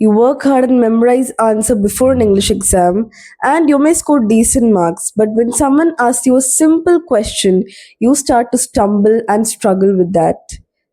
You work hard and memorize answer before an English exam and you may score decent marks. But when someone asks you a simple question, you start to stumble and struggle with that.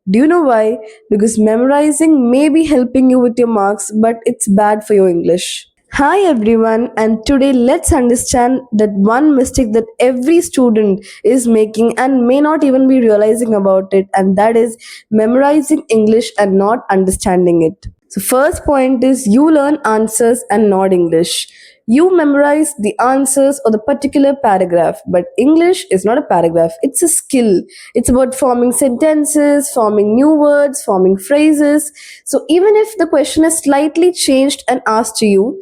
Do you know why? Because memorizing may be helping you with your marks, but it's bad for your English. Hi everyone, and today let's understand that one mistake that every student is making and may not even be realizing about it, and that is memorizing English and not understanding it. So, first point is you learn answers and not English. You memorize the answers or the particular paragraph, but English is not a paragraph, it's a skill. It's about forming sentences, forming new words, forming phrases. So, even if the question is slightly changed and asked to you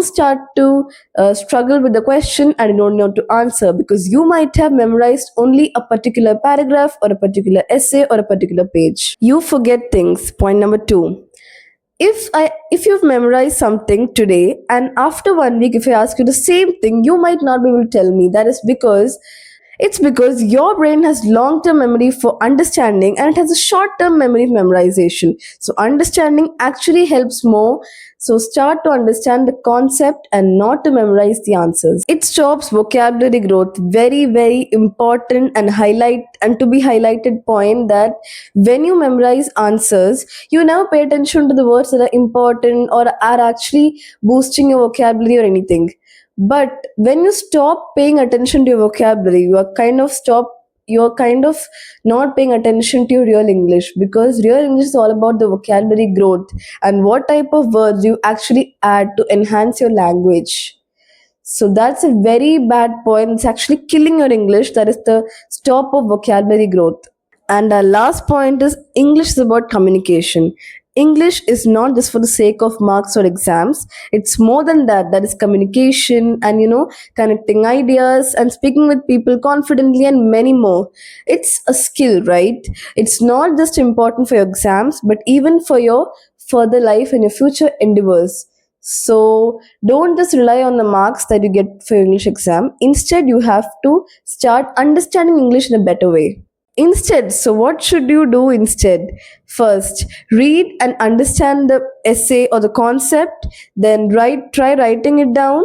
start to struggle with the question and you don't know to answer because you might have memorized only a particular paragraph or a particular essay or a particular page. You forget things. Point number 2. If you've memorized something today and after 1 week if I ask you the same thing, you might not be able to tell me. That is because it's because your brain has long term memory for understanding and it has a short term memory for memorization. So, understanding actually helps more. So, start to understand the concept and not to memorize the answers. It stops vocabulary growth. Very, very important and to be highlighted point that when you memorize answers, you never pay attention to the words that are important or are actually boosting your vocabulary or anything. But when you stop paying attention to your vocabulary, you're kind of not paying attention to your real English, because real English is all about the vocabulary growth and what type of words you actually add to enhance your language. So that's a very bad point. It's actually killing your English. That is the stop of vocabulary growth. And our last point is English is about communication. English is not just for the sake of marks or exams. It's more than that. That is communication and, connecting ideas and speaking with people confidently and many more. It's a skill, right? It's not just important for your exams, but even for your further life and your future endeavors. So don't just rely on the marks that you get for your English exam. Instead, you have to start understanding English in a better way. Instead, so what should you do instead? First, read and understand the essay or the concept, then try writing it down.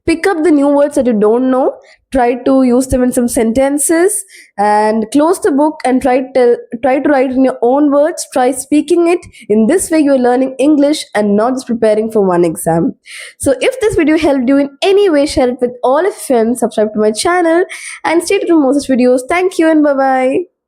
Pick up the new words that you don't know, try to use them in some sentences, and close the book and try to write in your own words, try speaking it. In this way, you are learning English and not just preparing for one exam. So if this video helped you in any way, share it with all of your friends, subscribe to my channel, and stay tuned for more such videos. Thank you and bye bye.